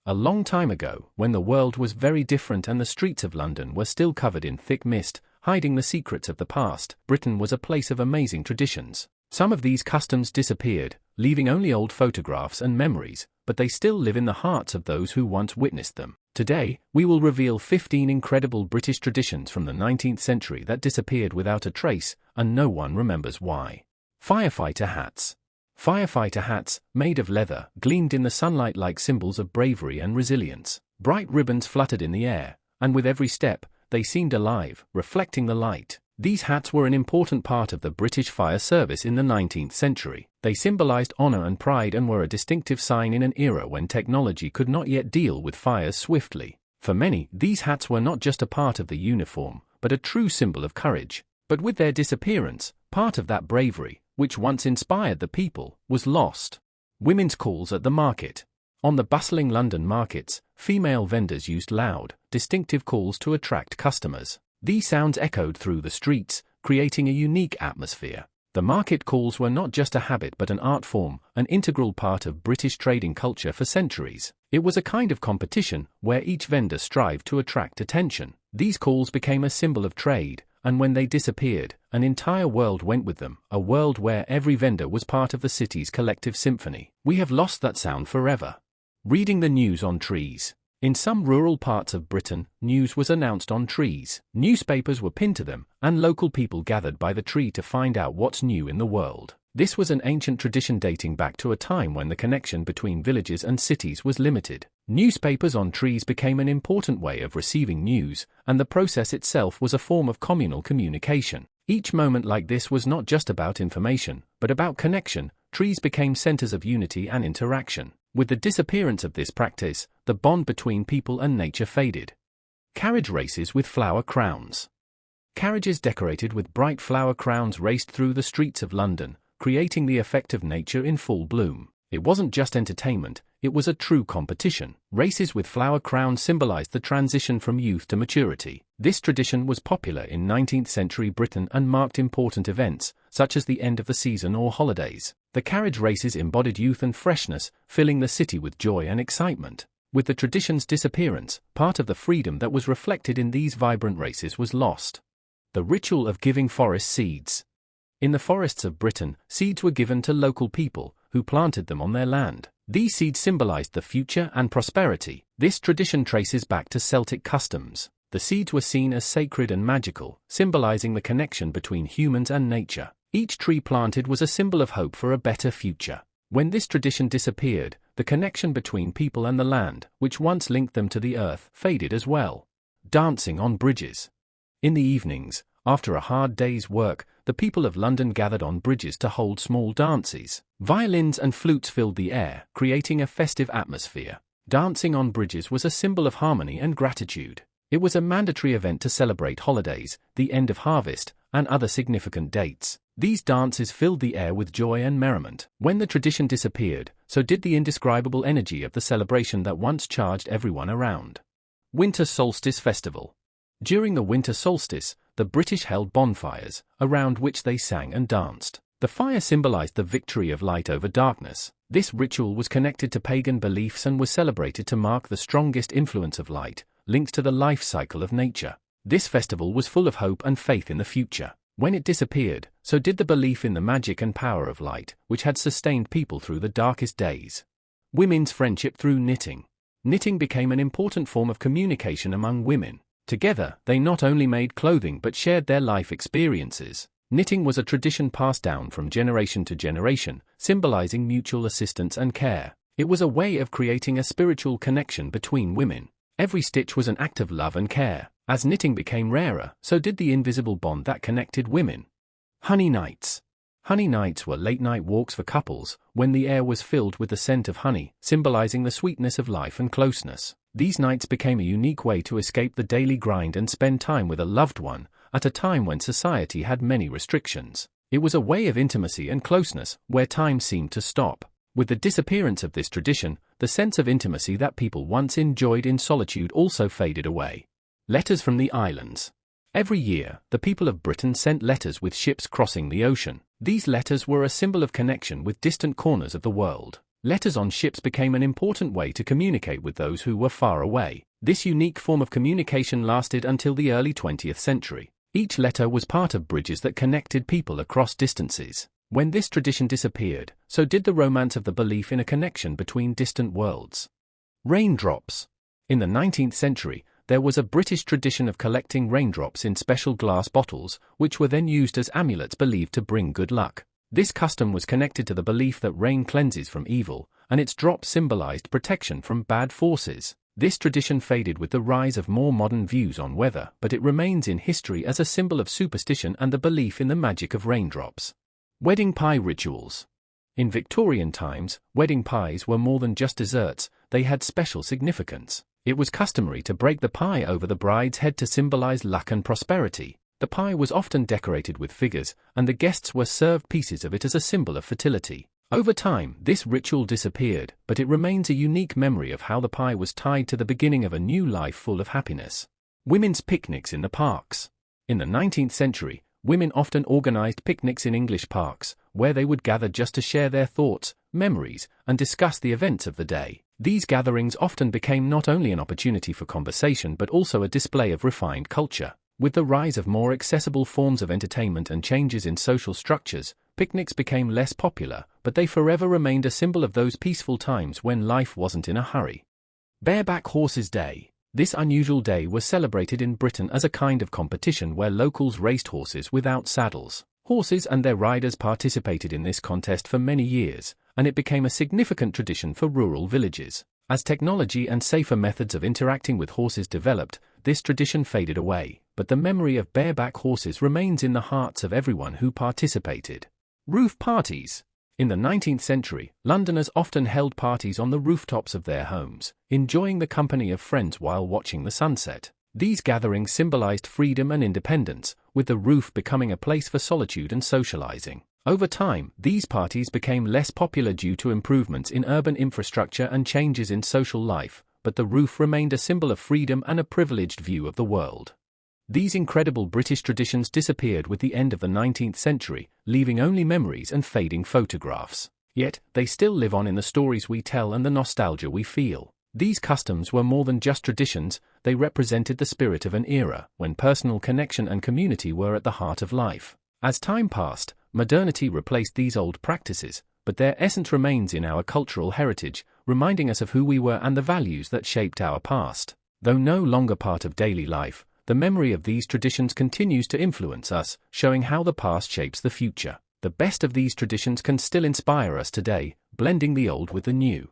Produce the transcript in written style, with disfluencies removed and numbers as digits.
A long time ago, when the world was very different and the streets of London were still covered in thick mist, hiding the secrets of the past, Britain was a place of amazing traditions. Some of these customs disappeared, leaving only old photographs and memories, but they still live in the hearts of those who once witnessed them. Today, we will reveal 15 incredible British traditions from the 19th century that disappeared without a trace, and no one remembers why. Firefighter hats. Firefighter hats, made of leather, gleamed in the sunlight like symbols of bravery and resilience. Bright ribbons fluttered in the air, and with every step, they seemed alive, reflecting the light. These hats were an important part of the British fire service in the 19th century. They symbolized honor and pride and were a distinctive sign in an era when technology could not yet deal with fires swiftly. For many, these hats were not just a part of the uniform, but a true symbol of courage. But with their disappearance, part of that bravery, which once inspired the people, was lost. Women's calls at the market. On the bustling London markets, female vendors used loud, distinctive calls to attract customers. These sounds echoed through the streets, creating a unique atmosphere. The market calls were not just a habit but an art form, an integral part of British trading culture for centuries. It was a kind of competition where each vendor strived to attract attention. These calls became a symbol of trade, and when they disappeared, an entire world went with them, a world where every vendor was part of the city's collective symphony. We have lost that sound forever. Reading the news on trees. In some rural parts of Britain, news was announced on trees. Newspapers were pinned to them, and local people gathered by the tree to find out what's new in the world. This was an ancient tradition dating back to a time when the connection between villages and cities was limited. Newspapers on trees became an important way of receiving news, and the process itself was a form of communal communication. Each moment like this was not just about information, but about connection. Trees became centers of unity and interaction. With the disappearance of this practice, the bond between people and nature faded. Carriage races with flower crowns. Carriages decorated with bright flower crowns raced through the streets of London, creating the effect of nature in full bloom. It wasn't just entertainment, it was a true competition. Races with flower crowns symbolized the transition from youth to maturity. This tradition was popular in 19th century Britain and marked important events, such as the end of the season or holidays. The carriage races embodied youth and freshness, filling the city with joy and excitement. With the tradition's disappearance, part of the freedom that was reflected in these vibrant races was lost. The ritual of giving forest seeds. In the forests of Britain, seeds were given to local people, who planted them on their land. These seeds symbolized the future and prosperity. This tradition traces back to Celtic customs. The seeds were seen as sacred and magical, symbolizing the connection between humans and nature. Each tree planted was a symbol of hope for a better future. When this tradition disappeared, the connection between people and the land, which once linked them to the earth, faded as well. Dancing on bridges. In the evenings, after a hard day's work, the people of London gathered on bridges to hold small dances. Violins and flutes filled the air, creating a festive atmosphere. Dancing on bridges was a symbol of harmony and gratitude. It was a mandatory event to celebrate holidays, the end of harvest, and other significant dates. These dances filled the air with joy and merriment. When the tradition disappeared, so did the indescribable energy of the celebration that once charged everyone around. Winter Solstice Festival. During the winter solstice, the British held bonfires, around which they sang and danced. The fire symbolized the victory of light over darkness. This ritual was connected to pagan beliefs and was celebrated to mark the strongest influence of light, linked to the life cycle of nature. This festival was full of hope and faith in the future. When it disappeared, so did the belief in the magic and power of light, which had sustained people through the darkest days. Women's friendship through knitting. Knitting became an important form of communication among women. Together, they not only made clothing but shared their life experiences. Knitting was a tradition passed down from generation to generation, symbolizing mutual assistance and care. It was a way of creating a spiritual connection between women. Every stitch was an act of love and care. As knitting became rarer, so did the invisible bond that connected women. Honey nights. Honey nights were late-night walks for couples, when the air was filled with the scent of honey, symbolizing the sweetness of life and closeness. These nights became a unique way to escape the daily grind and spend time with a loved one, at a time when society had many restrictions. It was a way of intimacy and closeness, where time seemed to stop. With the disappearance of this tradition, the sense of intimacy that people once enjoyed in solitude also faded away. Letters from the islands. Every year, the people of Britain sent letters with ships crossing the ocean. These letters were a symbol of connection with distant corners of the world. Letters on ships became an important way to communicate with those who were far away. This unique form of communication lasted until the early 20th century. Each letter was part of bridges that connected people across distances. When this tradition disappeared, so did the romance of the belief in a connection between distant worlds. Raindrops. In the 19th century, there was a British tradition of collecting raindrops in special glass bottles, which were then used as amulets believed to bring good luck. This custom was connected to the belief that rain cleanses from evil, and its drops symbolized protection from bad forces. This tradition faded with the rise of more modern views on weather, but it remains in history as a symbol of superstition and the belief in the magic of raindrops. Wedding pie rituals. In Victorian times, wedding pies were more than just desserts, they had special significance. It was customary to break the pie over the bride's head to symbolize luck and prosperity. The pie was often decorated with figures, and the guests were served pieces of it as a symbol of fertility. Over time, this ritual disappeared, but it remains a unique memory of how the pie was tied to the beginning of a new life full of happiness. Women's picnics in the parks. In the 19th century, women often organized picnics in English parks, where they would gather just to share their thoughts, memories, and discuss the events of the day. These gatherings often became not only an opportunity for conversation but also a display of refined culture. With the rise of more accessible forms of entertainment and changes in social structures, picnics became less popular, but they forever remained a symbol of those peaceful times when life wasn't in a hurry. Bareback Horses Day. This unusual day was celebrated in Britain as a kind of competition where locals raced horses without saddles. Horses and their riders participated in this contest for many years, and it became a significant tradition for rural villages. As technology and safer methods of interacting with horses developed, this tradition faded away, but the memory of bareback horses remains in the hearts of everyone who participated. Roof parties. In the 19th century, Londoners often held parties on the rooftops of their homes, enjoying the company of friends while watching the sunset. These gatherings symbolized freedom and independence, with the roof becoming a place for solitude and socializing. Over time, these parties became less popular due to improvements in urban infrastructure and changes in social life, but the roof remained a symbol of freedom and a privileged view of the world. These incredible British traditions disappeared with the end of the 19th century, leaving only memories and fading photographs. Yet, they still live on in the stories we tell and the nostalgia we feel. These customs were more than just traditions, they represented the spirit of an era when personal connection and community were at the heart of life. As time passed, modernity replaced these old practices, but their essence remains in our cultural heritage, reminding us of who we were and the values that shaped our past. Though no longer part of daily life, the memory of these traditions continues to influence us, showing how the past shapes the future. The best of these traditions can still inspire us today, blending the old with the new.